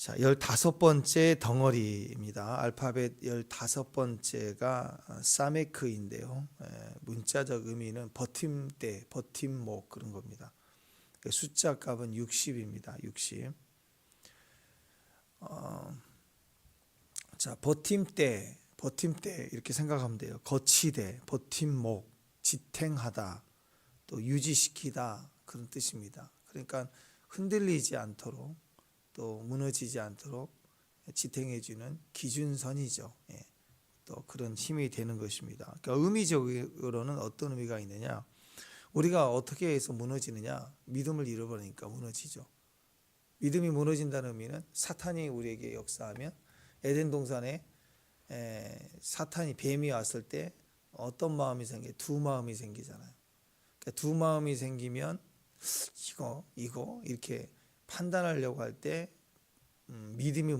자, 15번째 덩어리입니다. 알파벳 15번째가 사메크인데요. 문자적 의미는 버팀대, 버팀목 그런 겁니다. 숫자 값은 60입니다. 60. 자, 버팀대 이렇게 생각하면 돼요. 거치대, 버팀목, 지탱하다, 또 유지시키다 그런 뜻입니다. 그러니까 흔들리지 않도록 또 무너지지 않도록 지탱해주는 기준선이죠. 또 그런 힘이 되는 것입니다. 그러니까 의미적으로는 어떤 의미가 있느냐? 우리가 어떻게 해서 무너지느냐? 믿음을 잃어버리니까 무너지죠. 믿음이 무너진다는 의미는 사탄이 우리에게 역사하면 에덴 동산에 사탄이 뱀이 왔을 때 어떤 마음이 생겨? 두 마음이 생기잖아요. 그러니까 두 마음이 생기면 이거 이렇게 판단하려고 할 때 믿음이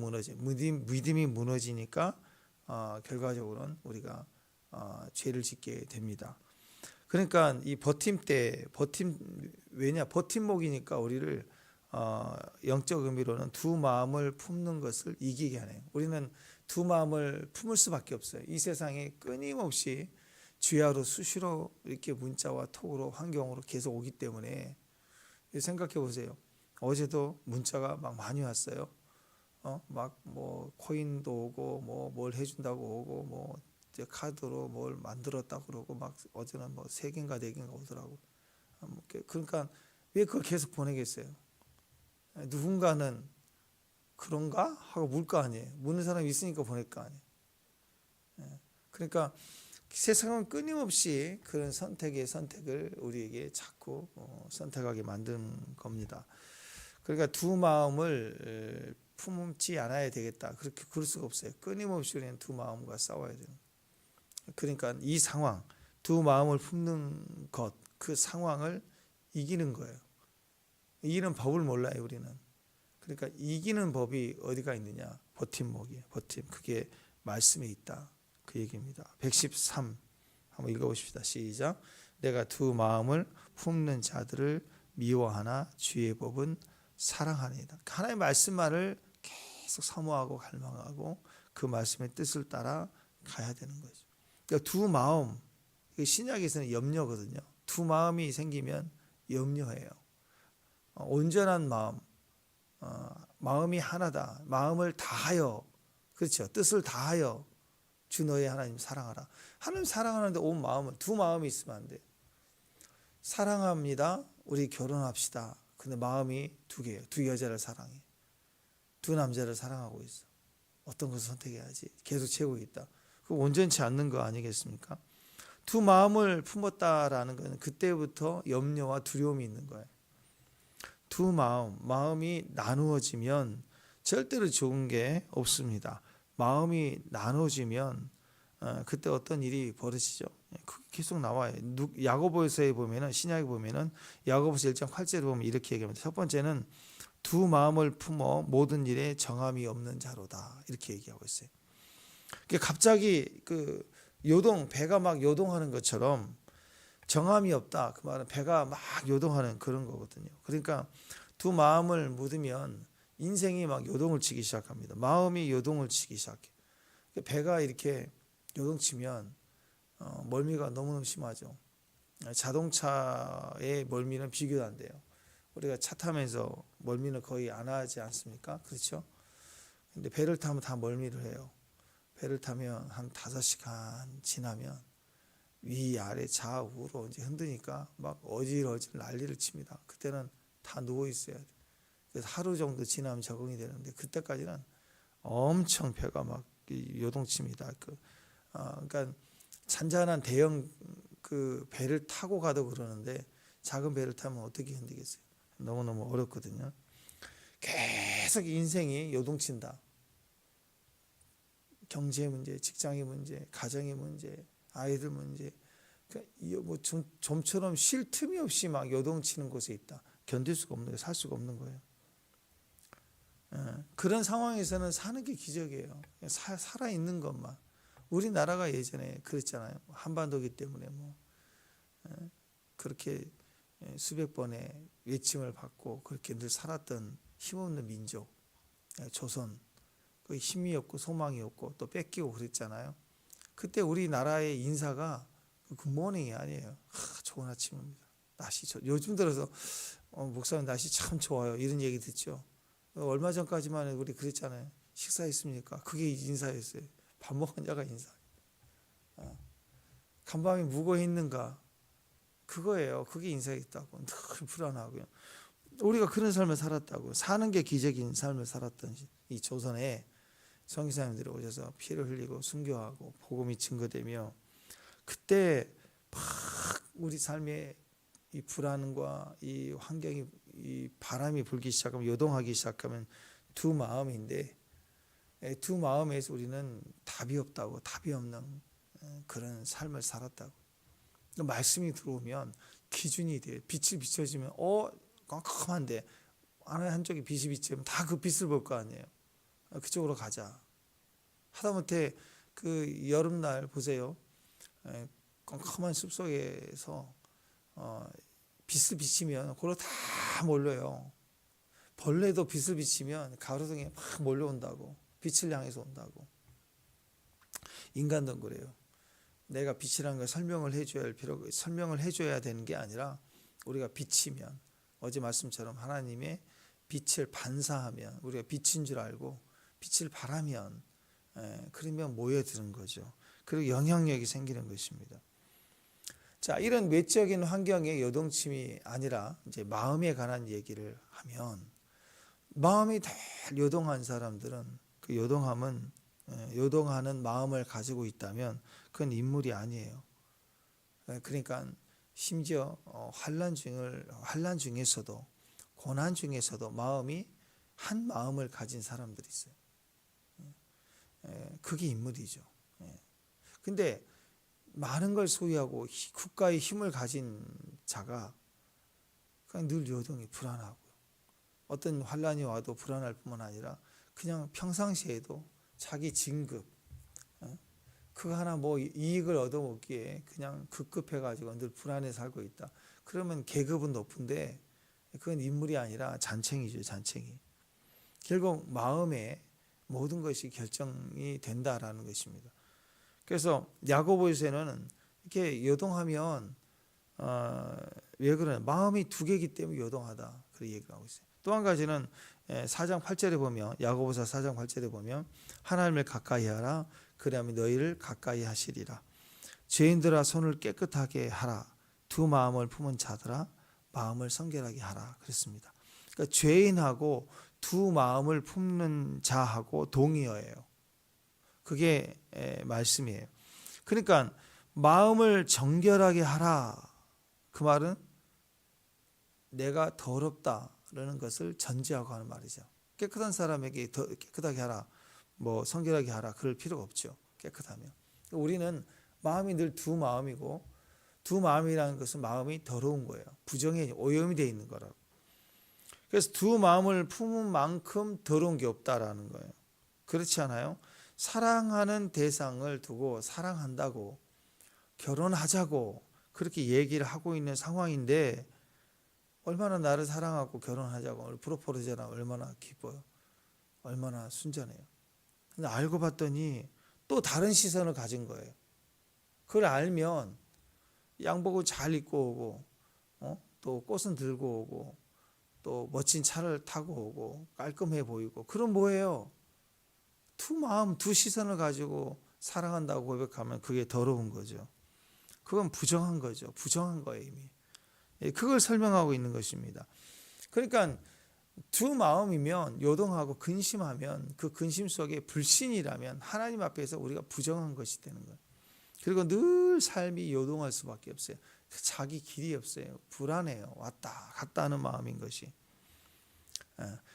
무너지니까 결과적으로는 우리가 죄를 짓게 됩니다. 그러니까 이 버팀목이니까 우리를 영적 의미로는 두 마음을 품는 것을 이기게 하네요. 우리는 두 마음을 품을 수밖에 없어요. 이 세상에 끊임없이 주야로 수시로 이렇게 문자와 톡으로 환경으로 계속 오기 때문에 생각해 보세요. 어제도 문자가 막 많이 왔어요. 막 뭐 코인도 오고 뭐 뭘 해준다고 오고 뭐 카드로 뭘 만들었다 그러고 막 어제는 뭐 3개인가 4개인가 오더라고. 그러니까 왜 그걸 계속 보내겠어요? 누군가는 그런가 하고 물 거 아니에요. 묻는 사람이 있으니까 보낼 거 아니에요. 그러니까 세상은 끊임없이 그런 선택을 우리에게 자꾸 선택하게 만드는 겁니다. 그러니까 두 마음을 품지 않아야 되겠다. 그럴 수가 없어요. 끊임없이 우리는 두 마음과 싸워야 돼요. 그러니까 이 상황, 두 마음을 품는 것, 그 상황을 이기는 거예요. 이기는 법을 몰라요, 우리는. 그러니까 이기는 법이 어디가 있느냐? 버팀목이에요. 버팀. 그게 말씀에 있다. 그 얘기입니다. 113 한번 읽어보십시다. 시작. 내가 두 마음을 품는 자들을 미워하나 주의 법은 사랑하니이다. 하나님의 말씀만을 계속 사모하고 갈망하고 그 말씀의 뜻을 따라 가야 되는 거죠. 그러니까 두 마음, 신약에서는 염려거든요. 두 마음이 생기면 염려해요. 온전한 마음, 마음이 하나다. 마음을 다하여, 그렇죠. 뜻을 다하여 주 너의 하나님 사랑하라. 하나님 사랑하는데 온 마음은 두 마음이 있으면 안 돼요. 사랑합니다. 우리 결혼합시다. 근데 마음이 두 개예요. 두 여자를 사랑해. 두 남자를 사랑하고 있어. 어떤 것을 선택해야지. 계속 채우고 있다. 그 온전치 않는 거 아니겠습니까? 두 마음을 품었다라는 것은 그때부터 염려와 두려움이 있는 거예요. 두 마음이 나누어지면 절대로 좋은 게 없습니다. 마음이 나눠지면 그때 어떤 일이 벌어지죠. 계속 나와요. 야고보서에 보면은 신약에 보면은 야고보서 1장 8절에 보면 이렇게 얘기합니다. 첫 번째는 두 마음을 품어 모든 일에 정함이 없는 자로다 이렇게 얘기하고 있어요. 갑자기 배가 막 요동하는 것처럼 정함이 없다. 그 말은 배가 막 요동하는 그런 거거든요. 그러니까 두 마음을 묻으면 인생이 막 요동을 치기 시작합니다. 마음이 요동을 치기 시작해. 배가 이렇게 요동치면 멀미가 너무너무 심하죠. 자동차의 멀미는 비교도 안 돼요. 우리가 차 타면서 멀미는 거의 안 하지 않습니까? 그렇죠? 근데 배를 타면 다 멀미를 해요. 배를 타면 한 5시간 지나면 위, 아래, 좌우로 이제 흔드니까 막 어질어질 난리를 칩니다. 그때는 다 누워 있어야 돼. 그래서 하루 정도 지나면 적응이 되는데 그때까지는 엄청 배가 막 요동칩니다. 그러니까 잔잔한 대형 배를 타고 가도 그러는데 작은 배를 타면 어떻게 견디겠어요? 너무너무 어렵거든요. 계속 인생이 요동친다. 경제 문제, 직장의 문제, 가정의 문제, 아이들 문제. 그러니까 좀처럼 쉴 틈이 없이 막 요동치는 곳에 있다. 견딜 수가 없는 거예요. 살 수가 없는 거예요. 그런 상황에서는 사는 게 기적이에요. 살아있는 것만. 우리나라가 예전에 그랬잖아요. 한반도기 때문에 그렇게 수백 번의 외침을 받고 그렇게 늘 살았던 힘없는 민족. 조선 그 힘이 없고 소망이 없고 또 뺏기고 그랬잖아요. 그때 우리나라의 인사가 굿모닝이 아니에요. 좋은 아침입니다. 날씨 요즘 들어서 목사님 날씨 참 좋아요. 이런 얘기 듣죠. 얼마 전까지만 해도 우리 그랬잖아요. 식사했습니까? 그게 인사였어요. 밥 먹은 자가 인사. 간밤이 묵어 있는가? 그거예요. 그게 인사였다고. 늘 불안하고요. 우리가 그런 삶을 살았다고. 사는 게 기적인 삶을 살았던 이 조선에 선교사님들이 오셔서 피를 흘리고 순교하고 복음이 증거되며 그때 막 우리 삶에 이 불안과 이 환경이 이 바람이 불기 시작하면 요동하기 시작하면 두 마음인데 두 마음에서 우리는 답이 없다고 답이 없는 그런 삶을 살았다고. 말씀이 들어오면 기준이 돼요. 빛이 비춰지면 깜깜한데 하나의 한쪽에 빛이 비치면 다 그 빛을 볼 거 아니에요. 그쪽으로 가자. 하다못해 그 여름날 보세요. 깜깜한 숲속에서 빛을 비치면 그걸로 다 몰려요. 벌레도 빛을 비치면 가로등에 막 몰려온다고. 빛을 향해서 온다고. 인간도 그래요. 내가 빛이라는 걸 설명을 해줘야 되는 게 아니라 우리가 비치면 어제 말씀처럼 하나님의 빛을 반사하면 우리가 빛인 줄 알고 빛을 바라면 그러면 모여드는 거죠. 그리고 영향력이 생기는 것입니다. 자, 이런 외적인 환경의 요동침이 아니라 이제 마음에 관한 얘기를 하면 마음이 다 요동한 사람들은 그 요동하는 마음을 가지고 있다면 그건 인물이 아니에요. 그러니까 심지어 환난 중에서도 고난 중에서도 마음이 한 마음을 가진 사람들이 있어요. 그게 인물이죠. 근데 많은 걸 소유하고 국가의 힘을 가진 자가 그냥 늘 요동이 불안하고요. 어떤 환난이 와도 불안할 뿐만 아니라 그냥 평상시에도 자기 진급 그거 하나 뭐 이익을 얻어먹기에 그냥 급급해가지고 늘 불안해 살고 있다. 그러면 계급은 높은데 그건 인물이 아니라 잔챙이죠. 잔챙이. 결국 마음에 모든 것이 결정이 된다라는 것입니다. 그래서 야고보서에는 이렇게 요동하면 왜 그러냐? 마음이 두 개이기 때문에 요동하다. 그렇게 얘기를 하고 있어요. 또 한 가지는 4장 8절에 보면 야고보서 4장 8절에 보면 하나님을 가까이 하라. 그러면 너희를 가까이 하시리라. 죄인들아 손을 깨끗하게 하라. 두 마음을 품은 자들아 마음을 성결하게 하라. 그랬습니다. 그러니까 죄인하고 두 마음을 품는 자하고 동의어예요. 그게 말씀이에요. 그러니까 마음을 정결하게 하라. 그 말은 내가 더럽다라는 것을 전제하고 하는 말이죠. 깨끗한 사람에게 더 깨끗하게 하라. 뭐 성결하게 하라. 그럴 필요가 없죠. 깨끗하면. 우리는 마음이 늘 두 마음이고 두 마음이라는 것은 마음이 더러운 거예요. 부정에 오염이 되어 있는 거라고. 그래서 두 마음을 품은 만큼 더러운 게 없다라는 거예요. 그렇지 않아요? 사랑하는 대상을 두고 사랑한다고 결혼하자고 그렇게 얘기를 하고 있는 상황인데 얼마나 나를 사랑하고 결혼하자고 프로포즈나 얼마나 기뻐요. 얼마나 순전해요. 근데 알고 봤더니 또 다른 시선을 가진 거예요. 그걸 알면 양복을 잘 입고 오고 또 꽃은 들고 오고 또 멋진 차를 타고 오고 깔끔해 보이고 그럼 뭐예요? 두 마음 두 시선을 가지고 사랑한다고 고백하면 그게 더러운 거죠. 그건 부정한 거죠. 부정한 거예요 이미. 그걸 설명하고 있는 것입니다. 그러니까 두 마음이면 요동하고 근심하면 그 근심 속에 불신이라면 하나님 앞에서 우리가 부정한 것이 되는 거예요. 그리고 늘 삶이 요동할 수밖에 없어요. 자기 길이 없어요. 불안해요. 왔다 갔다 하는 마음인 것이.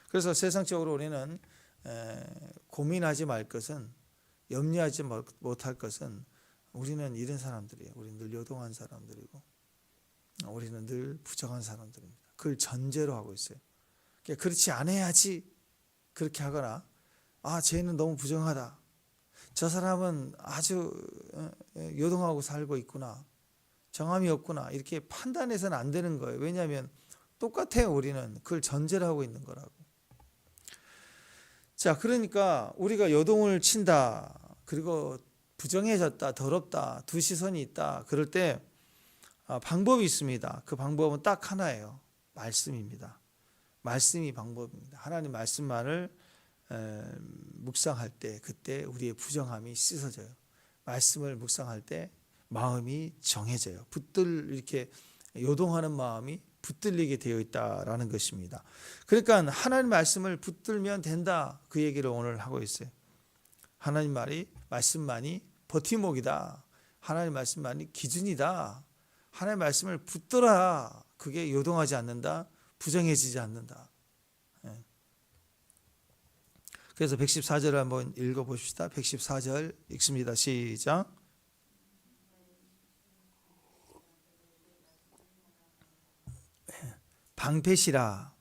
그래서 세상적으로 우리는 고민하지 말 것은 염려하지 못할 것은 우리는 이런 사람들이에요. 우리는 늘 요동한 사람들이고 우리는 늘 부정한 사람들입니다. 그걸 전제로 하고 있어요. 그렇지 않아야지 그렇게 하거나 쟤는 너무 부정하다. 저 사람은 아주 요동하고 살고 있구나. 정함이 없구나. 이렇게 판단해서는 안 되는 거예요. 왜냐하면 똑같아요. 우리는 그걸 전제로 하고 있는 거라고. 자, 그러니까 우리가 요동을 친다, 그리고 부정해졌다, 더럽다, 두 시선이 있다, 그럴 때 방법이 있습니다. 그 방법은 딱 하나예요. 말씀입니다. 말씀이 방법입니다. 하나님 말씀만을 묵상할 때, 그때 우리의 부정함이 씻어져요. 말씀을 묵상할 때 마음이 정해져요. 이렇게 요동하는 마음이 붙들리게 되어 있다라는 것입니다. 그러니까 하나님 말씀을 붙들면 된다, 그 얘기를 오늘 하고 있어요. 하나님 말씀만이 버팀목이다. 하나님 말씀만이 기준이다. 하나님 말씀을 붙들어야 그게 요동하지 않는다, 부정해지지 않는다. 그래서 114절을 한번 읽어봅시다. 114절 읽습니다. 시작. 방패시라.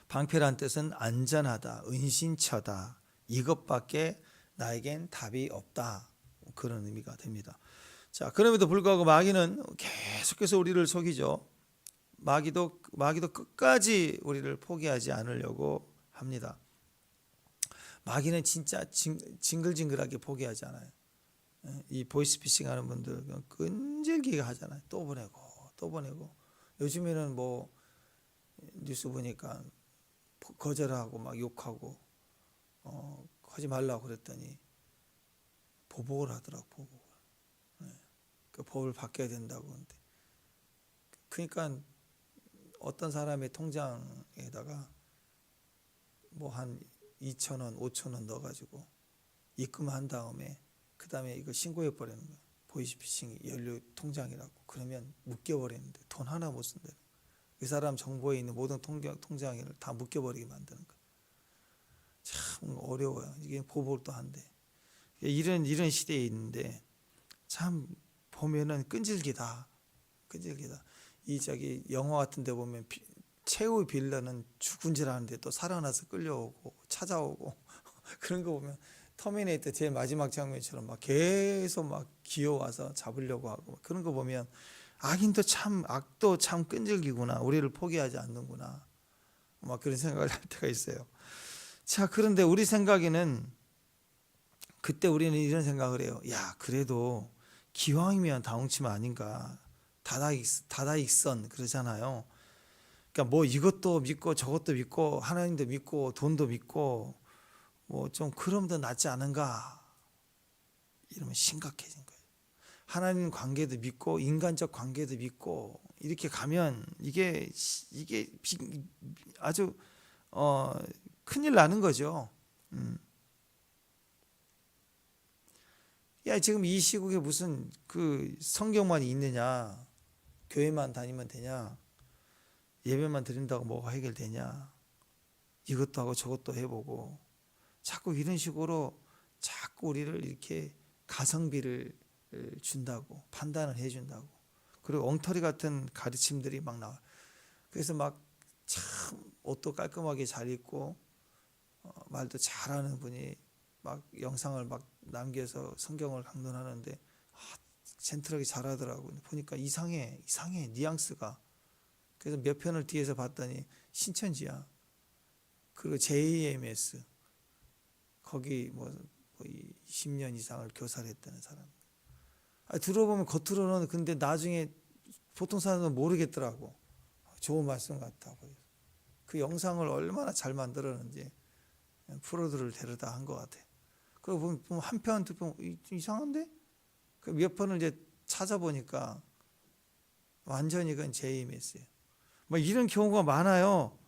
방패란 뜻은 안전하다, 은신처다, 이것밖에 나에겐 답이 없다, 그런 의미가 됩니다. 자, 그럼에도 불구하고 마귀는 계속해서 우리를 속이죠. 마귀도 끝까지 우리를 포기하지 않으려고 합니다. 마귀는 진짜 징글징글하게 포기하지 않아요. 이 보이스피싱 하는 분들 끈질기게 하잖아요. 또 보내고. 요즘에는 뭐 뉴스 보니까 거절하고 막 욕하고 하지 말라고 그랬더니 보복을 하더라고. 보복을. 그 법을 바뀌어야 된다고. 하는데 그러니까 어떤 사람의 통장에다가 뭐 한 2,000원, 5,000원 넣어가지고 입금한 다음에 그 다음에 이거 신고해 버리는 거야. 보이스피싱 연료 통장이라고. 그러면 묶여버리는데 돈 하나 못 쓴다. 그 사람 정보에 있는 모든 통장을 다 묶여버리게 만드는 거야. 참 어려워요. 이게 보복을 또 한대. 이런 시대에 있는데 참 보면은 끈질기다. 이 영화 같은 데 보면 최후 빌런은 죽은 줄 아는데 또 살아나서 끌려오고 찾아오고 그런 거 보면 터미네이터 제일 마지막 장면처럼 막 계속 막 기어와서 잡으려고 하고 그런 거 보면 악도 참 끈질기구나. 우리를 포기하지 않는구나. 막 그런 생각을 할 때가 있어요. 자, 그런데 우리 생각에는 그때 우리는 이런 생각을 해요. 야, 그래도 기왕이면 다홍치마 아닌가. 다다익선 그러잖아요. 그러니까 뭐 이것도 믿고 저것도 믿고 하나님도 믿고 돈도 믿고 뭐 좀 그럼 더 낫지 않은가. 이러면 심각해진 거예요. 하나님 관계도 믿고 인간적 관계도 믿고 이렇게 가면 이게 아주 큰일 나는 거죠. 야, 지금 이 시국에 무슨 그 성경만 있느냐, 교회만 다니면 되냐, 예배만 드린다고 뭐가 해결되냐, 이것도 하고 저것도 해보고 자꾸 이런 식으로 자꾸 우리를 이렇게 가성비를 준다고, 판단을 해준다고, 그리고 엉터리 같은 가르침들이 막 나와. 그래서 막 참 옷도 깔끔하게 잘 입고 말도 잘하는 분이 막 영상을 막 남겨서 성경을 강론하는데 젠틀하게 잘하더라고. 보니까 이상해 뉘앙스가. 그래서 몇 편을 뒤에서 봤더니 신천지야. 그리고 JMS 거기 뭐 10년 이상을 교사를 했다는 사람. 들어보면 겉으로는 근데 나중에 보통 사람은 모르겠더라고. 좋은 말씀 같다고. 그 영상을 얼마나 잘 만들었는지 프로들을 데려다 한 것 같아. 그리고 보면 한 편, 두 편 이상한데? 몇 편을 이제 찾아보니까 완전히 그건 JMS예요. 뭐 이런 경우가 많아요.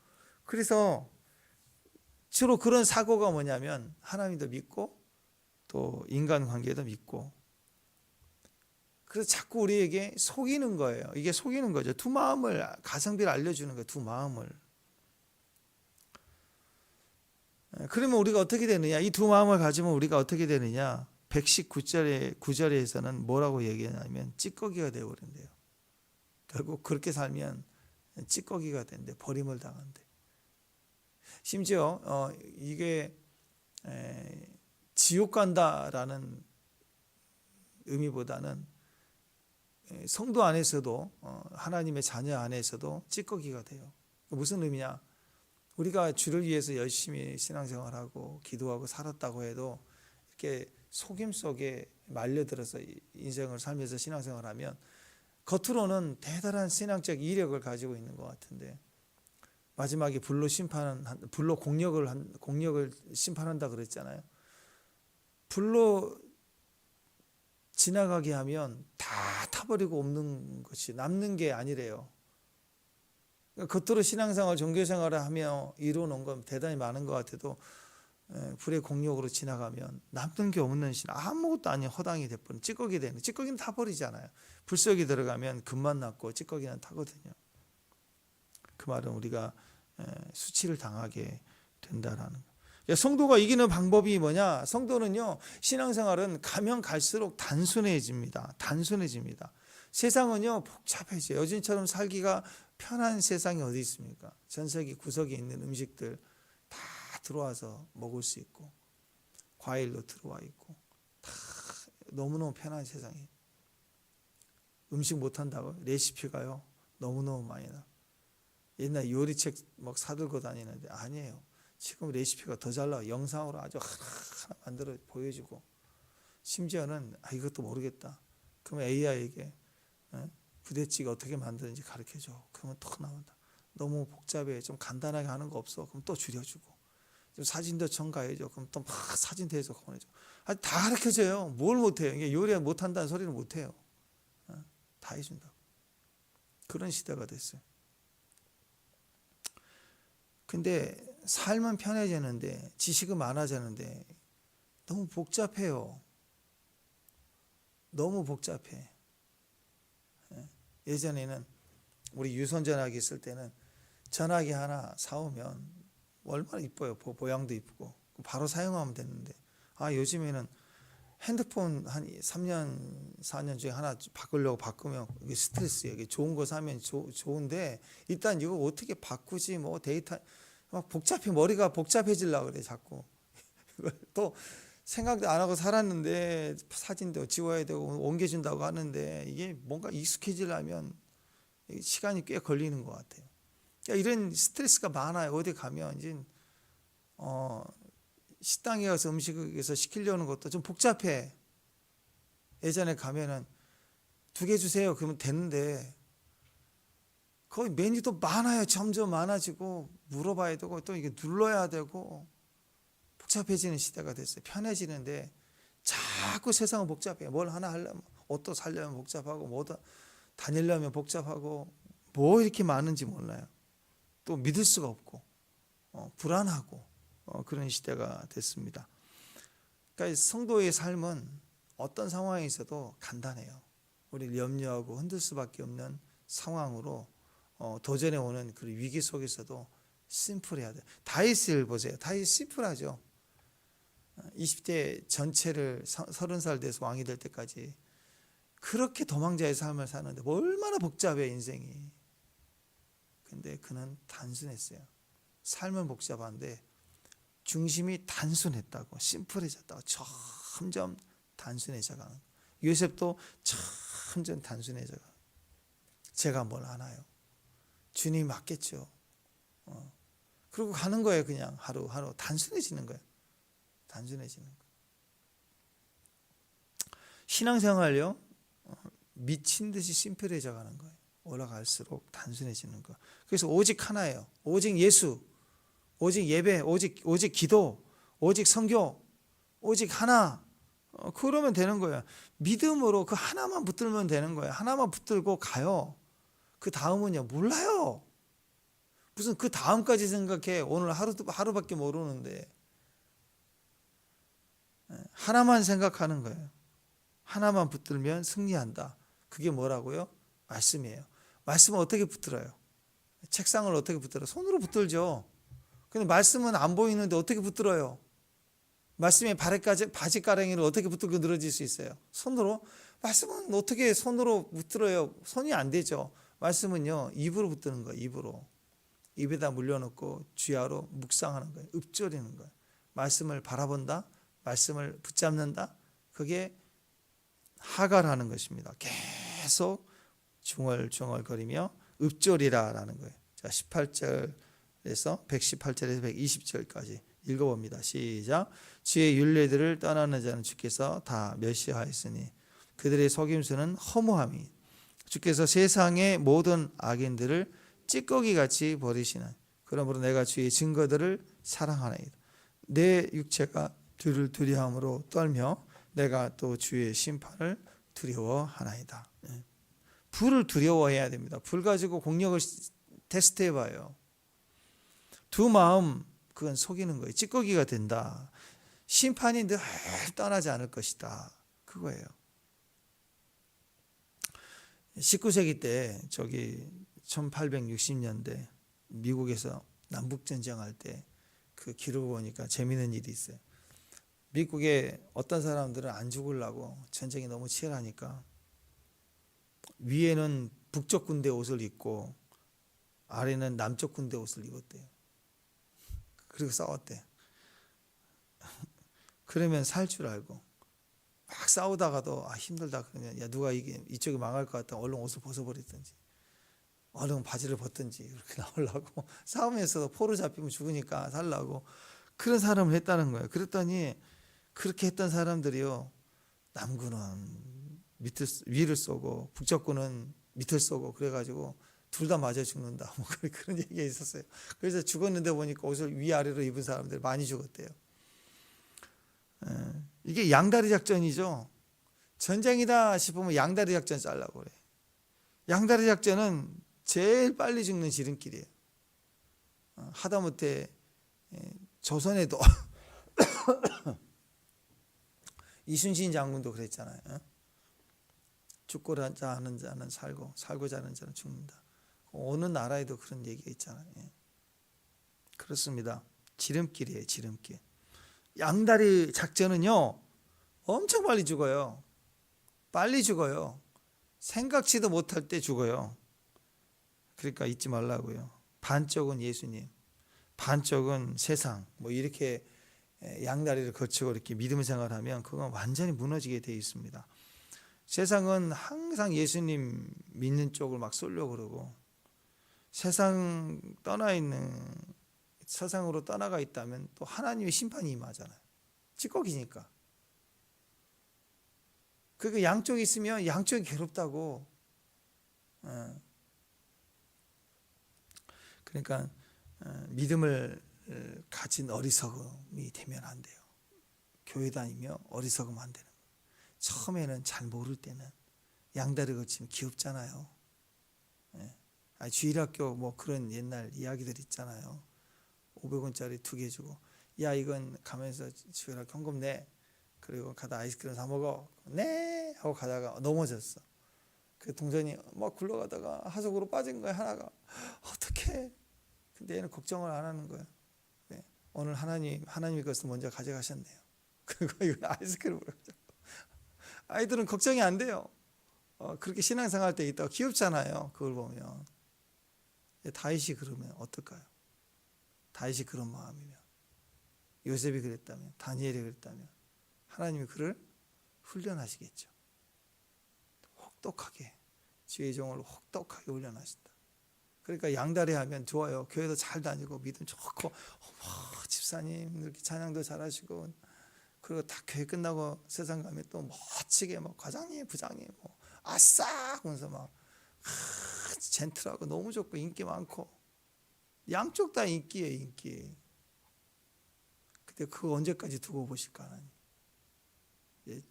그래서 주로 그런 사고가 뭐냐면 하나님도 믿고 또 인간관계도 믿고 그래서 자꾸 우리에게 속이는 거예요. 이게 속이는 거죠. 두 마음을 가성비를 알려주는 거예요. 두 마음을. 그러면 우리가 어떻게 되느냐? 이 두 마음을 가지면 우리가 어떻게 되느냐? 119절에서는 뭐라고 얘기하냐면 찌꺼기가 되어버린대요. 결국 그렇게 살면 찌꺼기가 된대. 버림을 당한대. 심지어 이게 지옥 간다라는 의미보다는 성도 안에서도 하나님의 자녀 안에서도 찌꺼기가 돼요. 무슨 의미냐? 우리가 주를 위해서 열심히 신앙생활하고 기도하고 살았다고 해도 이렇게 속임 속에 말려들어서 인생을 살면서 신앙생활하면 겉으로는 대단한 신앙적 이력을 가지고 있는 것 같은데 마지막에 불로 공력을 심판한다 그랬잖아요. 불로 지나가게 하면 다 타버리고 없는 것이 남는 게 아니래요. 그러니까 겉으로 신앙생활, 종교생활을 하며 이루어놓은 건 대단히 많은 것 같아도 불의 공력으로 지나가면 남는 게 없는 아무것도 아닌 허당이 돼버린 찌꺼기 되는, 찌꺼기는 타버리잖아요. 불속에 들어가면 금만 났고 찌꺼기는 타거든요. 그 말은 우리가 수치를 당하게 된다라는 거. 성도가 이기는 방법이 뭐냐? 성도는요, 신앙생활은 가면 갈수록 단순해집니다. 세상은요 복잡해져요. 요즘처럼 살기가 편한 세상이 어디 있습니까? 전 세계 구석에 있는 음식들 다 들어와서 먹을 수 있고 과일도 들어와 있고 다 너무너무 편한 세상이에요. 음식 못한다고 레시피가요 너무너무 많이 나. 옛날 요리책 막 사들고 다니는데 아니에요. 지금 레시피가 더 잘 나와. 영상으로 아주 하나 만들어 보여주고 심지어는 이것도 모르겠다. 그러면 AI에게 부대찌개 어떻게 만드는지 가르쳐줘. 그러면 또 나온다. 너무 복잡해. 좀 간단하게 하는 거 없어. 그럼 또 줄여주고. 좀 사진도 첨가해줘. 그럼 또 막 사진 대해서 보내줘. 다 가르쳐줘요. 뭘 못해요. 이게 요리 못한다는 소리는 못해요. 다 해준다. 그런 시대가 됐어요. 근데 삶은 편해지는데 지식은 많아지는데 너무 복잡해요. 너무 복잡해. 예전에는 우리 유선 전화기 쓸 때는 전화기 하나 사오면 얼마나 이뻐요. 모양도 이쁘고 바로 사용하면 되는데 요즘에는 핸드폰 한 3년 4년 중에 하나 바꾸려고 바꾸면 이게 스트레스예요. 이게 좋은 거 사면 좋은데 일단 이거 어떻게 바꾸지 뭐 데이터 막 머리가 복잡해지려고 그래 자꾸. 또 생각도 안 하고 살았는데 사진도 지워야 되고 옮겨준다고 하는데 이게 뭔가 익숙해지려면 시간이 꽤 걸리는 것 같아요. 그러니까 이런 스트레스가 많아요. 어디 가면 이제 식당에 가서 음식에서 시키려는 것도 좀 복잡해. 예전에 가면은 2개 주세요 그러면 되는데 거의 메뉴도 많아요. 점점 많아지고 물어봐야 되고 또 이게 눌러야 되고 복잡해지는 시대가 됐어요. 편해지는데 자꾸 세상은 복잡해. 뭘 하나 하려면 옷도 살려면 복잡하고 뭐도 다니려면 복잡하고 뭐 이렇게 많은지 몰라요. 또 믿을 수가 없고 불안하고 그런 시대가 됐습니다. 그러니까 성도의 삶은 어떤 상황에 있어도 간단해요. 우리를 염려하고 흔들 수밖에 없는 상황으로 도전해 오는 그 위기 속에서도 심플해야 돼요. 다윗을 보세요. 다윗 심플하죠. 20대 전체를 30살 돼서 왕이 될 때까지 그렇게 도망자의 삶을 사는데 얼마나 복잡해 인생이. 근데 그는 단순했어요. 삶은 복잡한데 중심이 단순했다고, 심플해졌다고, 점점 단순해져가는. 요셉도 점점 단순해져가. 제가 뭘 아나요? 주님이 맞겠죠. 그리고 가는 거예요. 그냥 하루하루 단순해지는 거예요. 단순해지는 거. 신앙생활요 미친 듯이 심플해져 가는 거예요. 올라갈수록 단순해지는 거. 그래서 오직 하나예요. 오직 예수, 오직 예배, 오직 기도, 오직 선교, 오직 하나. 그러면 되는 거예요. 믿음으로 그 하나만 붙들면 되는 거예요. 하나만 붙들고 가요. 그 다음은요 몰라요. 무슨 그 다음까지 생각해. 오늘 하루밖에 모르는데. 하나만 생각하는 거예요. 하나만 붙들면 승리한다. 그게 뭐라고요? 말씀이에요. 말씀은 어떻게 붙들어요? 책상을 어떻게 붙들어요? 손으로 붙들죠. 근데 말씀은 안 보이는데 어떻게 붙들어요? 말씀의 바지가랑이를 어떻게 붙들고 늘어질 수 있어요? 손으로? 말씀은 어떻게 손으로 붙들어요? 손이 안 되죠. 말씀은요 입으로 붙드는 거예요. 입으로. 입에다 물려놓고 주야로 묵상하는 거예요. 읊조리는 거예요. 말씀을 바라본다. 말씀을 붙잡는다. 그게 하갈하는 것입니다. 계속 중얼중얼거리며 읊조리라라는 거예요. 자, 18절 그래서 118절에서 120절까지 읽어봅니다. 시작. 주의 율례들을 떠나는 자는 주께서 다 멸시하였으니 그들의 속임수는 허무함이 주께서 세상의 모든 악인들을 찌꺼기같이 버리시는 그러므로 내가 주의 증거들을 사랑하나이다. 내 육체가 주를 두려움으로 떨며 내가 또 주의 심판을 두려워하나이다. 불을 두려워해야 됩니다. 불 가지고 공력을 테스트해봐요. 두 마음 그건 속이는 거예요. 찌꺼기가 된다. 심판이 늘 떠나지 않을 것이다. 그거예요. 19세기 때 1860년대 미국에서 남북전쟁할 때 그 기록을 보니까 재미있는 일이 있어요. 미국에 어떤 사람들은 안 죽으려고 전쟁이 너무 치열하니까 위에는 북쪽 군대 옷을 입고 아래는 남쪽 군대 옷을 입었대요. 그리고 싸웠대. 그러면 살 줄 알고 막 싸우다가도 힘들다 그러면 야 누가 이쪽이 망할 것 같다 얼른 옷을 벗어버리든지 얼른 바지를 벗든지 이렇게 나오려고 싸우면서도 포로 잡히면 죽으니까 살라고 그런 사람을 했다는 거예요. 그랬더니 그렇게 했던 사람들이요 남군은 위를 쏘고 북쪽군은 밑을 쏘고 그래가지고 둘 다 맞아 죽는다 뭐 그런 얘기가 있었어요. 그래서 죽었는데 보니까 옷을 위아래로 입은 사람들 많이 죽었대요. 이게 양다리 작전이죠. 전쟁이다 싶으면 양다리 작전 짜려고 그래. 양다리 작전은 제일 빨리 죽는 지름길이에요. 하다못해 조선에도 이순신 장군도 그랬잖아요. 죽고자 하는 자는 살고 살고자 하는 자는 죽는다. 어느 나라에도 그런 얘기가 있잖아요. 그렇습니다. 지름길이에요. 지름길. 양다리 작전은요 엄청 빨리 죽어요. 빨리 죽어요. 생각지도 못할 때 죽어요. 그러니까 잊지 말라고요. 반쪽은 예수님, 반쪽은 세상. 뭐 이렇게 양다리를 거치고 이렇게 믿음 생활하면 그건 완전히 무너지게 되어 있습니다. 세상은 항상 예수님 믿는 쪽을 막 쏠려고 그러고 세상 떠나 있는 세상으로 떠나가 있다면 또 하나님의 심판이 임하잖아요. 찌꺼기니까. 그러니까 양쪽이 있으면 양쪽이 괴롭다고. 그러니까 믿음을 가진 어리석음이 되면 안 돼요. 교회 다니며 어리석으면 안 되는 거예요. 처음에는 잘 모를 때는 양다리 거치면 귀엽잖아요. 주일학교 뭐 그런 옛날 이야기들 있잖아요. 500원짜리 2개 주고 야 이건 가면서 주일학교 현금 내. 그리고 가다 아이스크림 사 먹어. 네 하고 가다가 넘어졌어. 그 동전이 막 굴러가다가 하속으로 빠진 거야 하나가. 어떡해. 근데 얘는 걱정을 안 하는 거야. 네. 오늘 하나님이 것을 먼저 가져가셨네요. 그리고 이거 아이스크림을 가져가. 아이들은 걱정이 안 돼요. 그렇게 신앙생활 때 있다가 귀엽잖아요. 그걸 보면. 다윗이 그러면 어떨까요? 다윗이 그런 마음이면 요셉이 그랬다면 다니엘이 그랬다면 하나님이 그를 훈련하시겠죠. 혹독하게 주의 종을 혹독하게 훈련하신다. 그러니까 양다리 하면 좋아요. 교회도 잘 다니고 믿음 좋고 집사님 이렇게 찬양도 잘하시고 그리고 다 교회 끝나고 세상 가면 또 멋지게 막 과장님 부장님 뭐 아싸 하면서 막 젠틀하고 너무 좋고 인기 많고 양쪽 다 인기예요. 인기. 근데 그거 언제까지 두고 보실까 하나님.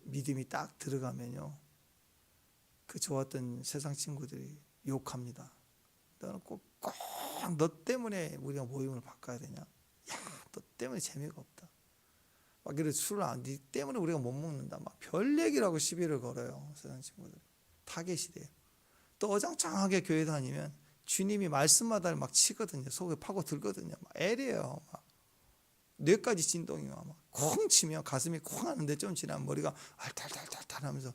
믿음이 딱 들어가면요 그 좋았던 세상 친구들이 욕합니다. 너는 꼭 너 때문에 우리가 모임을 바꿔야 되냐? 야, 너 때문에 재미가 없다. 막 이래 술을 네 때문에 우리가 못 먹는다. 막 별 얘기라고 시비를 걸어요. 세상 친구들. 타겟이 돼요. 또 어장창하게 교회 다니면 주님이 말씀마다 막 치거든요. 속에 파고 들거든요. 막 애래요. 막 뇌까지 진동이 막 콩 치면 가슴이 콩 하는데 좀 지나면 머리가 알탈탈탈탈 하면서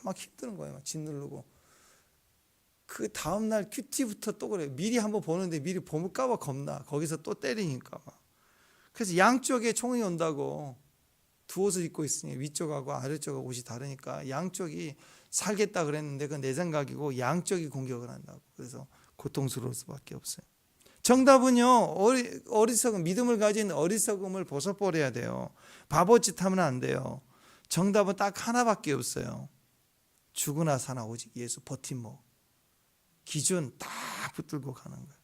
막 힘드는 거예요. 막 짓누르고. 그 다음날 큐티부터 또 그래요. 미리 한번 보는데 미리 볼까봐 겁나. 거기서 또 때리니까 막. 그래서 양쪽에 총이 온다고 두 옷을 입고 있으니 위쪽하고 아래쪽하고 옷이 다르니까 양쪽이 살겠다 그랬는데 그건 내 생각이고 양쪽이 공격을 한다고. 그래서 고통스러울 수밖에 없어요. 정답은요, 어리석음, 믿음을 가진 어리석음을 벗어버려야 돼요. 바보짓 하면 안 돼요. 정답은 딱 하나밖에 없어요. 죽으나 사나 오직 예수, 버팀목. 기준 딱 붙들고 가는 거예요.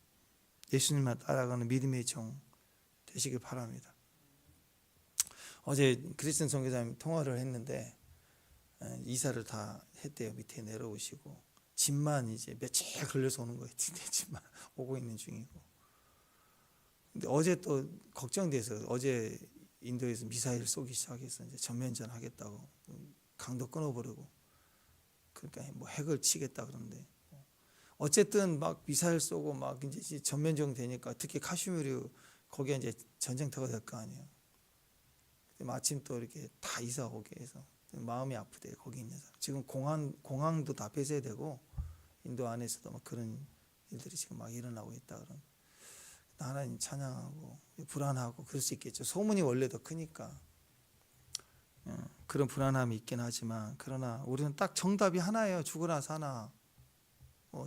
예수님만 따라가는 믿음의 종 되시길 바랍니다. 어제 크리스천 선교사님 통화를 했는데 이사를 다 했대요. 밑에 내려오시고 집만 이제 며칠 걸려서 오는 거예요. 집만 오고 있는 중이고. 근데 어제 또 걱정돼서 어제 인도에서 미사일 쏘기 시작해서 이제 전면전 하겠다고 강도 끊어버리고 그러니까 뭐 핵을 치겠다 그러는데 어쨌든 막 미사일 쏘고 막 이제 전면전 되니까 특히 카슈미르 거기에 이제 전쟁터가 될 거 아니에요. 마침 또 이렇게 다 이사 오게 해서 마음이 아프대요. 거기 있는 사람. 지금 공항도 다 폐쇄되고 인도 안에서도 막 그런 일들이 지금 막 일어나고 있다 그런. 하나님 찬양하고 불안하고 그럴 수 있겠죠. 소문이 원래 더 크니까 그런 불안함이 있긴 하지만 그러나 우리는 딱 정답이 하나예요. 죽으나 사나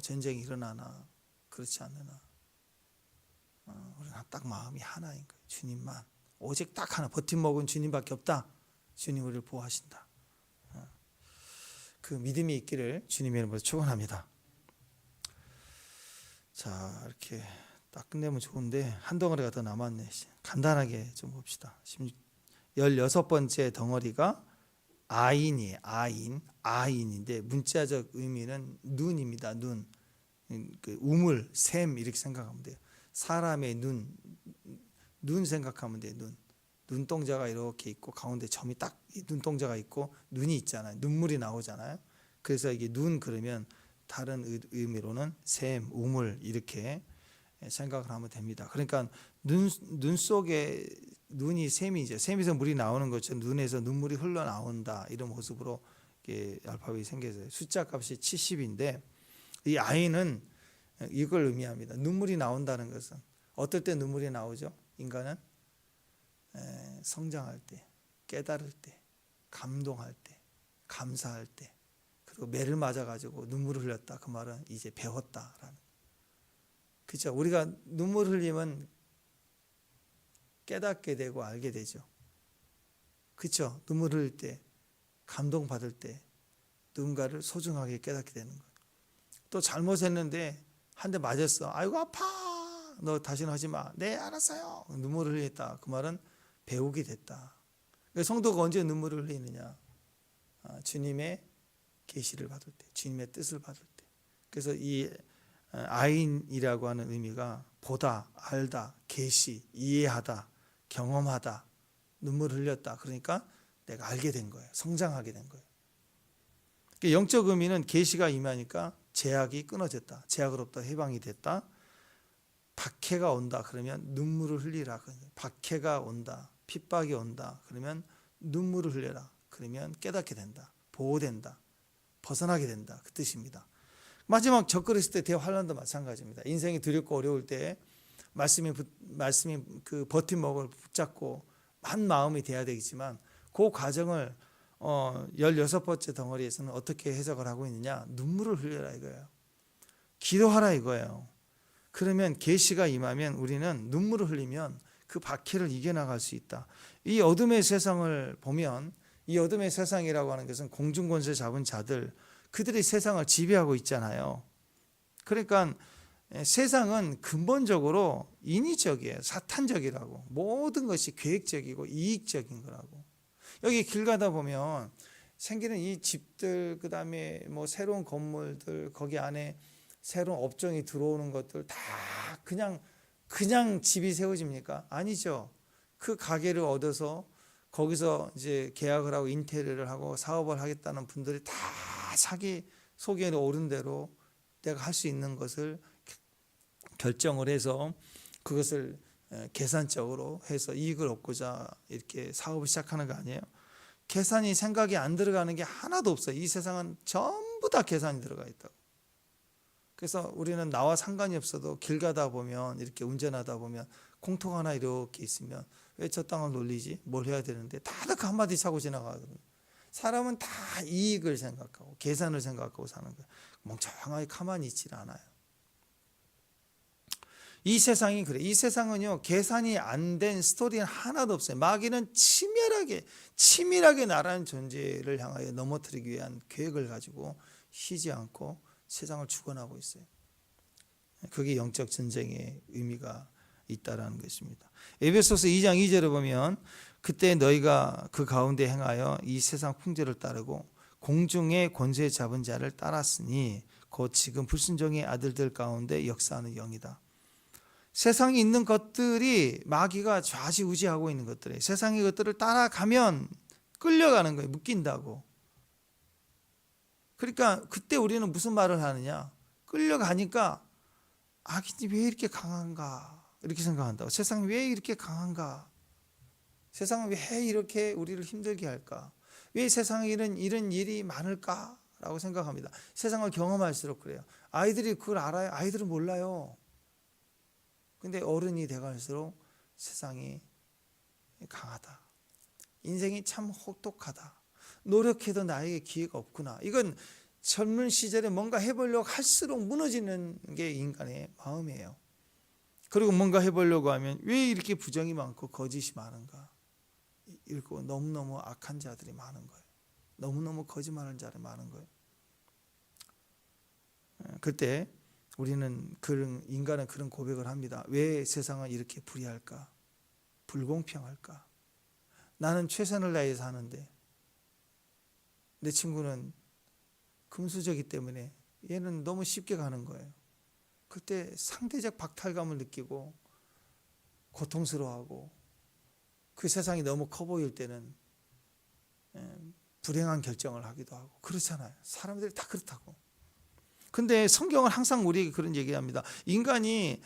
전쟁이 일어나나 그렇지 않느나 우리는 딱 마음이 하나인 거예요. 주님만 오직 딱 하나 버팀목은 주님밖에 없다. 주님 우리를 보호하신다. 그 믿음이 있기를 주님의 이름으로 축원합니다. 자 이렇게 딱 끝내면 좋은데 한 덩어리가 더 남았네. 간단하게 좀 봅시다. 16번째 덩어리가 아인이에요. 아인인데 문자적 의미는 눈입니다. 눈, 그 우물, 샘 이렇게 생각하면 돼요. 사람의 눈 생각하면 돼요. 눈동자가 이렇게 있고 가운데 점이 딱 눈동자가 있고 눈이 있잖아요. 눈물이 나오잖아요. 그래서 이게 눈 그러면 다른 의미로는 샘, 우물 이렇게 생각을 하면 됩니다. 그러니까 눈 속에 눈이 샘이죠. 샘에서 물이 나오는 것처럼 눈에서 눈물이 흘러나온다. 이런 모습으로 알파벳이 생겨서요. 숫자 값이 70인데 이 아이는 이걸 의미합니다. 눈물이 나온다는 것은 어떨 때 눈물이 나오죠? 인간은 성장할 때, 깨달을 때, 감동할 때, 감사할 때 그리고 매를 맞아가지고 눈물을 흘렸다. 그 말은 이제 배웠다라는. 그렇죠. 우리가 눈물 흘리면 깨닫게 되고 알게 되죠. 그렇죠. 눈물 흘릴 때, 감동 받을 때 누군가를 소중하게 깨닫게 되는 거예요. 또 잘못했는데 한 대 맞았어. 아이고 아파. 너 다시는 하지 마. 네 알았어요. 눈물을 흘렸다. 그 말은 배우게 됐다. 성도가 언제 눈물을 흘리느냐? 주님의 계시를 받을 때, 주님의 뜻을 받을 때. 그래서 이 아인이라고 하는 의미가 보다, 알다, 계시, 이해하다, 경험하다, 눈물을 흘렸다. 그러니까 내가 알게 된 거예요. 성장하게 된 거예요. 영적 의미는 계시가 임하니까 제약이 끊어졌다. 제약으로부터 해방이 됐다. 박해가 온다. 그러면 눈물을 흘리라. 박해가 온다. 핍박이 온다. 그러면 눈물을 흘려라. 그러면 깨닫게 된다. 보호된다. 벗어나게 된다. 그 뜻입니다. 마지막 적그리스도 때 대환란도 마찬가지입니다. 인생이 두렵고 어려울 때 말씀이 그 버팀목을 붙잡고 한 마음이 돼야 되겠지만 그 과정을 16번째 덩어리에서는 어떻게 해석을 하고 있느냐? 눈물을 흘려라 이거예요. 기도하라 이거예요. 그러면 계시가 임하면 우리는 눈물을 흘리면 그 박해를 이겨나갈 수 있다. 이 어둠의 세상을 보면 이 어둠의 세상이라고 하는 것은 공중권세 잡은 자들 그들이 세상을 지배하고 있잖아요. 그러니까 세상은 근본적으로 인위적이에요. 사탄적이라고. 모든 것이 계획적이고 이익적인 거라고. 여기 길 가다 보면 생기는 이 집들 그다음에 뭐 새로운 건물들 거기 안에 새로운 업종이 들어오는 것들 다 그냥 집이 세워집니까? 아니죠. 그 가게를 얻어서 거기서 이제 계약을 하고 인테리어를 하고 사업을 하겠다는 분들이 다 자기 속에 오른 대로 내가 할 수 있는 것을 결정을 해서 그것을 계산적으로 해서 이익을 얻고자 이렇게 사업을 시작하는 거 아니에요? 계산이 생각이 안 들어가는 게 하나도 없어요. 이 세상은 전부 다 계산이 들어가 있다고. 그래서 우리는 나와 상관이 없어도 길 가다 보면 이렇게 운전하다 보면 공통 하나 이렇게 있으면 왜 저 땅을 놀리지? 뭘 해야 되는데 다들 그 한마디 차고 지나가거든요. 사람은 다 이익을 생각하고 계산을 생각하고 사는 거예요. 멍청하게 가만히 있질 않아요. 이 세상이 그래. 이 세상은요, 계산이 안 된 스토리는 하나도 없어요. 마귀는 치밀하게 나라는 존재를 향하여 넘어뜨리기 위한 계획을 가지고 쉬지 않고 세상을 주관하고 있어요. 그게 영적 전쟁의 의미가 있다라는 것입니다. 에베소서 2장 2절에 보면 그때 너희가 그 가운데 행하여 이 세상 풍조를 따르고 공중의 권세 잡은 자를 따랐으니 곧 지금 불순종의 아들들 가운데 역사하는 영이다. 세상에 있는 것들이 마귀가 좌지우지하고 있는 것들이에요. 세상의 것들을 따라가면 끌려가는 거예요. 묶인다고. 그러니까 그때 우리는 무슨 말을 하느냐? 끌려가니까 악인이 왜 이렇게 강한가? 이렇게 생각한다고. 세상이 왜 이렇게 강한가? 세상은 왜 이렇게 우리를 힘들게 할까? 왜 세상에 이런 일이 많을까? 라고 생각합니다. 세상을 경험할수록 그래요. 아이들이 그걸 알아요? 아이들은 몰라요. 근데 어른이 돼갈수록 세상이 강하다. 인생이 참 혹독하다. 노력해도 나에게 기회가 없구나. 이건 젊은 시절에 뭔가 해보려고 할수록 무너지는 게 인간의 마음이에요. 그리고 뭔가 해보려고 하면 왜 이렇게 부정이 많고 거짓이 많은가? 읽고 너무너무 악한 자들이 많은 거예요. 너무너무 거짓말하는 자들이 많은 거예요. 그때 인간은 그런 고백을 합니다. 왜 세상은 이렇게 불의할까? 불공평할까? 나는 최선을 다해서 사는데 내 친구는 금수저이기 때문에 얘는 너무 쉽게 가는 거예요. 그때 상대적 박탈감을 느끼고 고통스러워하고 그 세상이 너무 커 보일 때는 불행한 결정을 하기도 하고 그렇잖아요. 사람들이 다 그렇다고. 근데 성경은 항상 우리에게 그런 얘기합니다. 인간이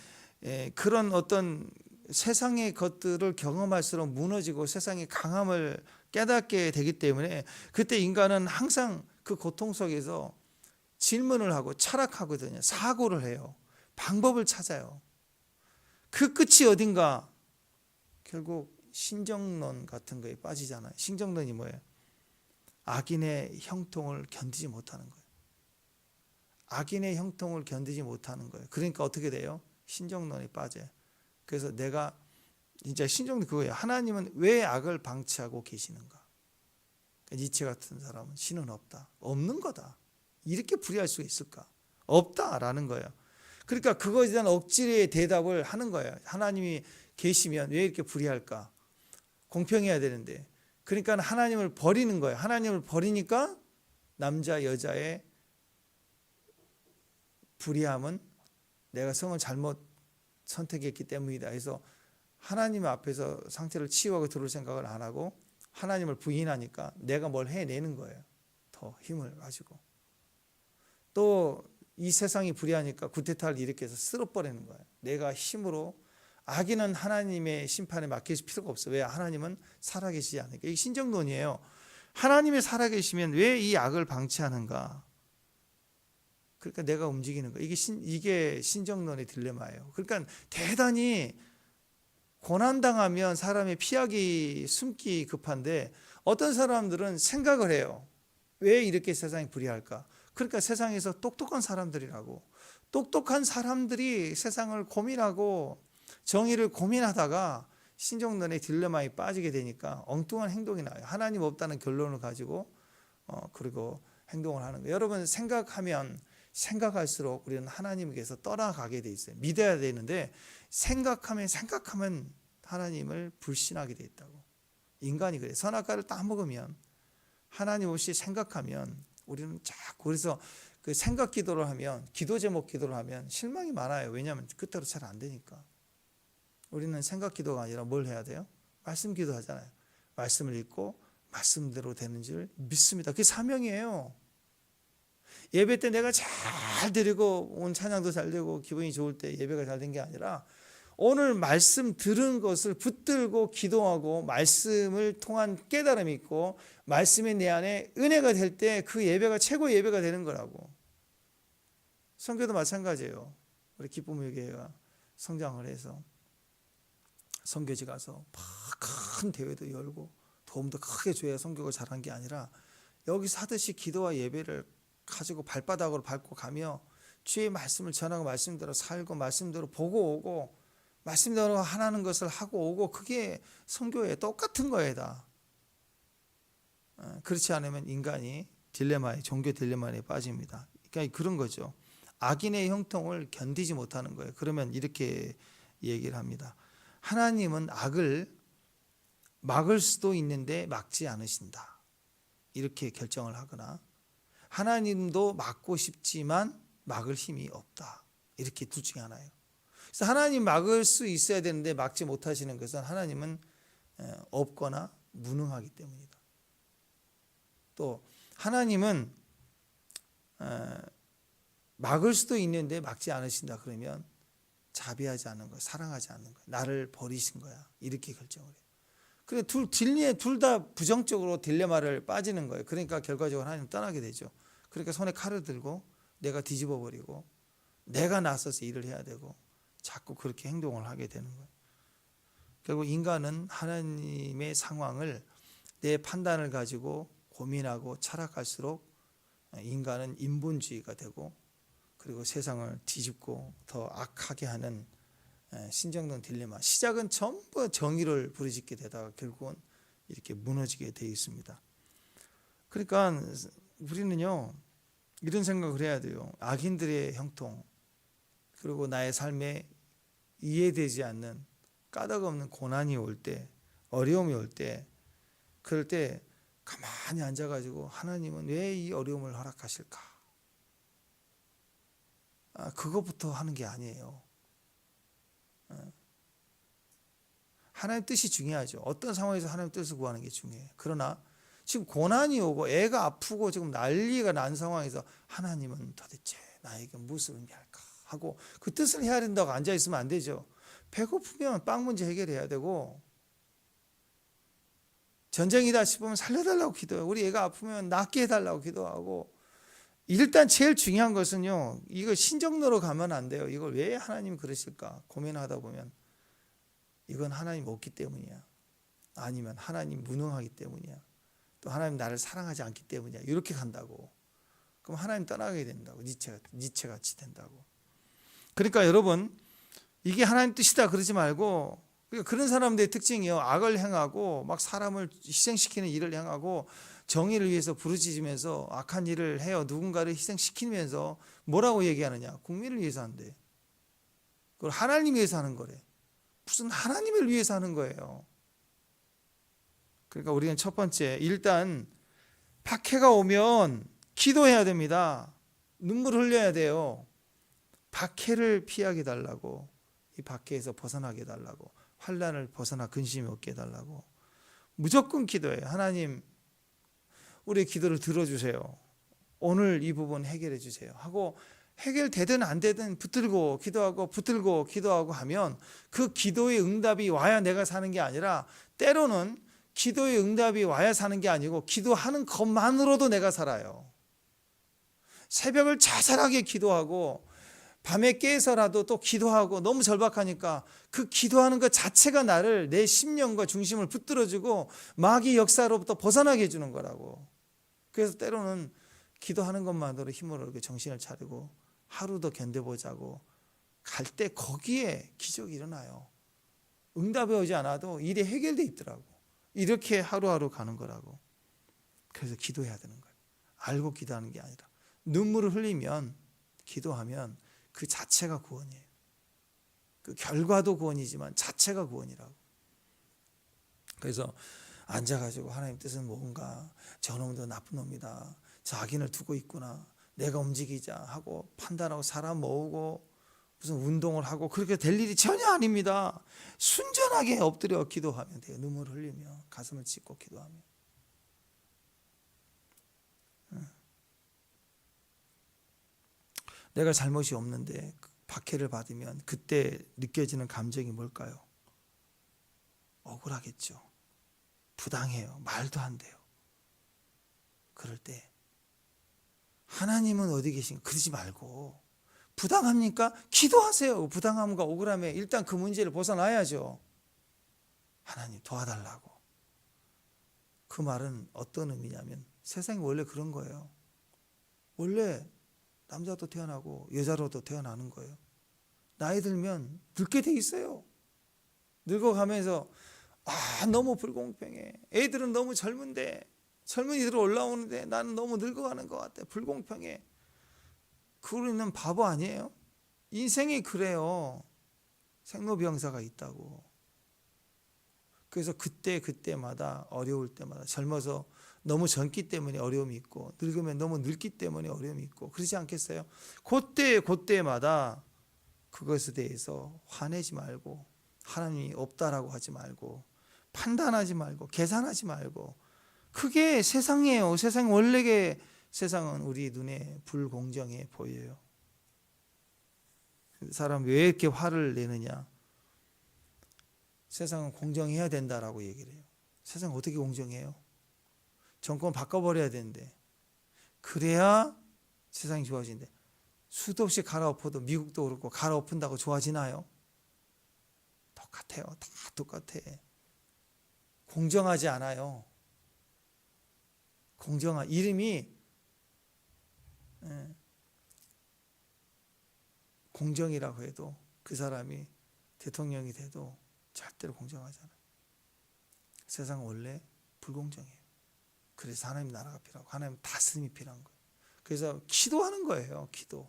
그런 어떤 세상의 것들을 경험할수록 무너지고 세상의 강함을 깨닫게 되기 때문에 그때 인간은 항상 그 고통 속에서 질문을 하고 철학하거든요. 사고를 해요. 방법을 찾아요. 그 끝이 어딘가? 결국 신정론 같은 거에 빠지잖아요. 신정론이 뭐예요? 악인의 형통을 견디지 못하는 거예요. 악인의 형통을 견디지 못하는 거예요. 그러니까 어떻게 돼요? 신정론에 빠져요. 그래서 내가 진짜 신정론 그거예요. 하나님은 왜 악을 방치하고 계시는가? 니체 같은 사람은 신은 없다. 없는 거다. 이렇게 불의할 수 있을까? 없다라는 거예요. 그러니까 그거에 대한 억지의 대답을 하는 거예요. 하나님이 계시면 왜 이렇게 불의할까? 공평해야 되는데. 그러니까 하나님을 버리는 거예요. 하나님을 버리니까 남자 여자의 불의함은 내가 성을 잘못 선택했기 때문이다 해서 하나님 앞에서 상태를 치유하고 들어올 생각을 안 하고 하나님을 부인하니까 내가 뭘 해내는 거예요. 더 힘을 가지고. 또 이 세상이 불의하니까 구테타를 일으켜서 쓸어버리는 거예요. 내가 힘으로. 악인은 하나님의 심판에 맡길 필요가 없어요. 왜? 하나님은 살아계시지 않으니까. 이게 신정론이에요. 하나님이 살아계시면 왜 이 악을 방치하는가? 그러니까 내가 움직이는 거예요. 이게 신정론의 딜레마예요. 그러니까 대단히 고난당하면 사람이 피하기 숨기 급한데 어떤 사람들은 생각을 해요. 왜 이렇게 세상이 불의할까? 그러니까 세상에서 똑똑한 사람들이라고. 똑똑한 사람들이 세상을 고민하고 정의를 고민하다가 신정론의 딜레마에 빠지게 되니까 엉뚱한 행동이 나요. 하나님 없다는 결론을 가지고 그리고 행동을 하는 거예요. 여러분 생각하면 생각할수록 우리는 하나님께서 떠나가게 돼 있어요. 믿어야 되는데 생각하면 하나님을 불신하게 돼 있다고. 인간이 그래. 선악과를 따먹으면 하나님 없이 생각하면 우리는 자꾸 그래서 그 생각 기도를 하면 기도 제목 기도를 하면 실망이 많아요. 왜냐하면 그때로 잘 안 되니까. 우리는 생각 기도가 아니라 뭘 해야 돼요? 말씀 기도하잖아요. 말씀을 읽고 말씀대로 되는 줄 믿습니다. 그게 사명이에요. 예배 때 내가 잘 드리고 온 찬양도 잘 되고 기분이 좋을 때 예배가 잘 된 게 아니라 오늘 말씀 들은 것을 붙들고 기도하고 말씀을 통한 깨달음이 있고 말씀이 내 안에 은혜가 될 때 그 예배가 최고의 예배가 되는 거라고. 선교도 마찬가지예요. 우리 기쁨의교회가 성장을 해서 선교지 가서 큰 대회도 열고 도움도 크게 줘야 선교가 잘한 게 아니라 여기서 하듯이 기도와 예배를 가지고 발바닥으로 밟고 가며 주의 말씀을 전하고 말씀대로 살고 말씀대로 보고 오고 말씀대로 하라는 것을 하고 오고 그게 선교예요. 똑같은 거예요 다. 그렇지 않으면 인간이 종교 딜레마에 빠집니다. 그러니까 그런 거죠. 악인의 형통을 견디지 못하는 거예요. 그러면 이렇게 얘기를 합니다. 하나님은 악을 막을 수도 있는데 막지 않으신다. 이렇게 결정을 하거나 하나님도 막고 싶지만 막을 힘이 없다. 이렇게 둘 중에 하나예요. 그래서 하나님 막을 수 있어야 되는데 막지 못하시는 것은 하나님은 없거나 무능하기 때문이다. 또 하나님은 막을 수도 있는데 막지 않으신다. 그러면 자비하지 않는 거야. 사랑하지 않는 거야. 나를 버리신 거야. 이렇게 결정을 해요. 그래 둘 다 부정적으로 딜레마를 빠지는 거예요. 그러니까 결과적으로 하나님 떠나게 되죠. 그러니까 손에 칼을 들고 내가 뒤집어 버리고 내가 나서서 일을 해야 되고 자꾸 그렇게 행동을 하게 되는 거예요. 결국 인간은 하나님의 상황을 내 판단을 가지고 고민하고 철학할수록 인간은 인본주의가 되고 그리고 세상을 뒤집고 더 악하게 하는 신정론 딜레마. 시작은 전부 정의를 부르짖게 되다가 결국은 이렇게 무너지게 되어 있습니다. 그러니까 우리는요 이런 생각을 해야 돼요. 악인들의 형통 그리고 나의 삶에 이해되지 않는 까닭없는 고난이 올 때, 어려움이 올 때, 그럴 때 가만히 앉아가지고 하나님은 왜 이 어려움을 허락하실까? 그것부터 하는 게 아니에요. 하나님 뜻이 중요하죠. 어떤 상황에서 하나님 뜻을 구하는 게 중요해요. 그러나 지금 고난이 오고 애가 아프고 지금 난리가 난 상황에서 하나님은 도대체 나에게 무엇을 의미할까 하고 그 뜻을 해야 된다고 앉아있으면 안 되죠. 배고프면 빵 문제 해결해야 되고 전쟁이다 싶으면 살려달라고 기도해요. 우리 애가 아프면 낫게 해달라고 기도하고 일단 제일 중요한 것은요. 이거 신정론으로 가면 안 돼요. 이걸 왜 하나님 그러실까 고민하다 보면 이건 하나님 없기 때문이야. 아니면 하나님 무능하기 때문이야. 또 하나님 나를 사랑하지 않기 때문이야. 이렇게 간다고. 그럼 하나님 떠나게 된다고. 니체같이 된다고. 그러니까 여러분 이게 하나님 뜻이다 그러지 말고 그런 사람들의 특징이요. 악을 행하고 막 사람을 희생시키는 일을 행하고 정의를 위해서 부르짖으면서 악한 일을 해요. 누군가를 희생시키면서 뭐라고 얘기하느냐. 국민을 위해서 한대. 그걸 하나님 위해서 하는 거래. 무슨 하나님을 위해서 하는 거예요. 그러니까 우리는 첫 번째 일단 박해가 오면 기도해야 됩니다. 눈물 흘려야 돼요. 박해를 피하게 달라고. 이 박해에서 벗어나게 달라고. 환난을 벗어나 근심이 없게 해달라고. 무조건 기도해요. 하나님 우리의 기도를 들어주세요. 오늘 이 부분 해결해 주세요 하고 해결되든 안 되든 붙들고 기도하고 하면 그 기도의 응답이 와야 내가 사는 게 아니라 때로는 기도의 응답이 와야 사는 게 아니고 기도하는 것만으로도 내가 살아요. 새벽을 자잘하게 기도하고 밤에 깨서라도 또 기도하고 너무 절박하니까 그 기도하는 것 자체가 나를 내 심령과 중심을 붙들어주고 마귀 역사로부터 벗어나게 해주는 거라고. 그래서 때로는 기도하는 것만으로 힘을 얻고 정신을 차리고 하루 더 견뎌보자고 갈 때 거기에 기적이 일어나요. 응답이 오지 않아도 일이 해결돼 있더라고. 이렇게 하루하루 가는 거라고. 그래서 기도해야 되는 거예요. 알고 기도하는 게 아니라 눈물을 흘리면 기도하면 그 자체가 구원이에요. 그 결과도 구원이지만 자체가 구원이라고. 그래서 앉아가지고 하나님 뜻은 뭔가 저놈도 나쁜 놈이다. 저 악인을 두고 있구나. 내가 움직이자 하고 판단하고 사람 모으고 무슨 운동을 하고 그렇게 될 일이 전혀 아닙니다. 순전하게 엎드려 기도하면 돼요. 눈물을 흘리며 가슴을 찢고 기도하며. 내가 잘못이 없는데 박해를 받으면 그때 느껴지는 감정이 뭘까요? 억울하겠죠. 부당해요. 말도 안 돼요. 그럴 때 하나님은 어디 계신가? 그러지 말고 부당합니까? 기도하세요. 부당함과 억울함에 일단 그 문제를 벗어나야죠. 하나님 도와달라고. 그 말은 어떤 의미냐면 세상이 원래 그런 거예요. 원래 남자도 태어나고 여자로도 태어나는 거예요. 나이 들면 늙게 돼 있어요. 늙어가면서 너무 불공평해. 애들은 너무 젊은데, 젊은이들 올라오는데 나는 너무 늙어가는 것 같아. 불공평해. 그러는 바보 아니에요? 인생이 그래요. 생로병사가 있다고. 그래서 그때마다 어려울 때마다, 젊어서 너무 젊기 때문에 어려움이 있고, 늙으면 너무 늙기 때문에 어려움이 있고, 그러지 않겠어요? 그때마다 그것에 대해서 화내지 말고, 하나님이 없다라고 하지 말고, 판단하지 말고, 계산하지 말고, 그게 세상이에요. 세상은 우리 눈에 불공정해 보여요. 사람 왜 이렇게 화를 내느냐? 세상은 공정해야 된다라고 얘기를 해요. 세상 어떻게 공정해요? 정권 바꿔버려야 되는데, 그래야 세상이 좋아지는데, 수도 없이 갈아엎어도, 미국도 그렇고 갈아엎은다고 좋아지나요? 똑같아요. 다 똑같아. 공정하지 않아요. 이름이 공정이라고 해도 그 사람이 대통령이 돼도 절대로 공정하지 않아요. 세상은 원래 불공정해요. 그래서 하나님 나라가 필요하고 하나님 다스림이 필요한 거예요. 그래서 기도하는 거예요. 기도.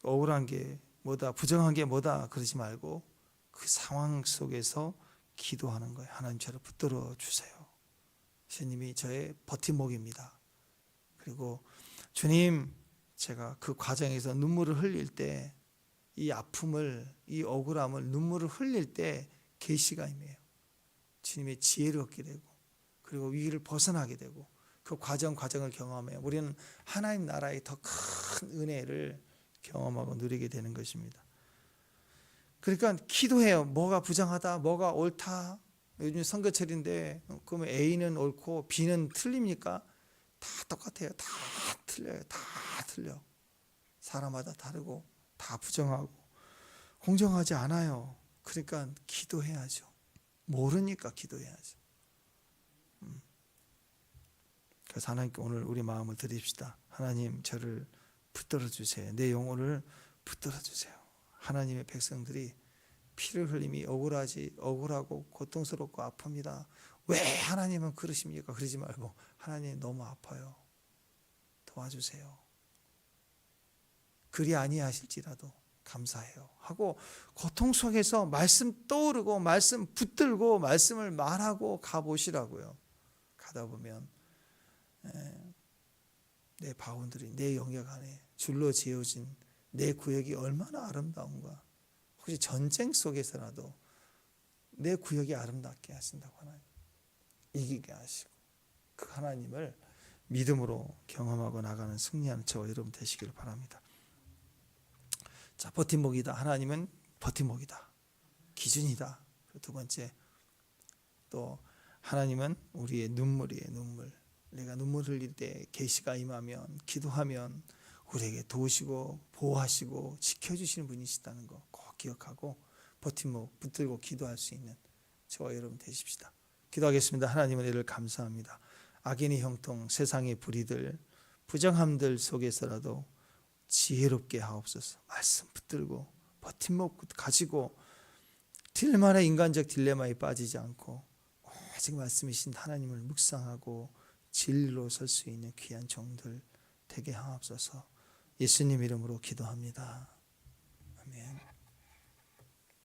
억울한 게 뭐다, 부정한 게 뭐다 그러지 말고 그 상황 속에서 기도하는 거예요. 하나님 저를 붙들어 주세요. 주님이 저의 버팀목입니다. 그리고 주님, 제가 그 과정에서 눈물을 흘릴 때, 이 아픔을, 이 억울함을, 눈물을 흘릴 때 계시가 임해요. 주님의 지혜를 얻게 되고, 그리고 위기를 벗어나게 되고, 그 과정을 경험해요. 우리는 하나님 나라의 더 큰 은혜를 경험하고 누리게 되는 것입니다. 그러니까 기도해요. 뭐가 부정하다, 뭐가 옳다. 요즘 선거철인데 그러면 A는 옳고 B는 틀립니까? 다 똑같아요. 다 틀려요. 다 틀려. 사람마다 다르고 다 부정하고 공정하지 않아요. 그러니까 기도해야죠. 모르니까 기도해야죠. 그래서 하나님께 오늘 우리 마음을 드립시다. 하나님 저를 붙들어 주세요. 내 영혼을 붙들어 주세요. 하나님의 백성들이 피를 흘림이 억울하고 고통스럽고 아픕니다. 왜 하나님은 그러십니까? 그러지 말고 하나님 너무 아파요. 도와주세요. 그리 아니하실지라도 감사해요 하고 고통 속에서 말씀 떠오르고 말씀 붙들고 말씀을 말하고 가보시라고요. 가다 보면 내 바운드리, 내 영역 안에 줄로 지어진 내 구역이 얼마나 아름다운가. 혹시 전쟁 속에서라도 내 구역이 아름답게 하신다고 하나님. 이기게 하시고 그 하나님을 믿음으로 경험하고 나가는 승리하는 저와 여러분 되시길 바랍니다. 자, 버팀목이다. 하나님은 버팀목이다. 기준이다. 두 번째, 또 하나님은 우리의 눈물이에요. 눈물. 내가 눈물 흘릴 때 계시가 임하면, 기도하면 우리에게 도우시고 보호하시고 지켜주시는 분이시다는 거 꼭 기억하고 버팀목 붙들고 기도할 수 있는 저와 여러분 되십시다. 기도하겠습니다. 하나님의 은혜를 감사합니다. 악인의 형통, 세상의 불의들, 부정함들 속에서라도 지혜롭게 하옵소서. 말씀 붙들고 버팀목 가지고 딜레마나 인간적 딜레마에 빠지지 않고 오직 말씀이신 하나님을 묵상하고 진리로 설 수 있는 귀한 종들 되게 하옵소서. 예수님 이름으로 기도합니다.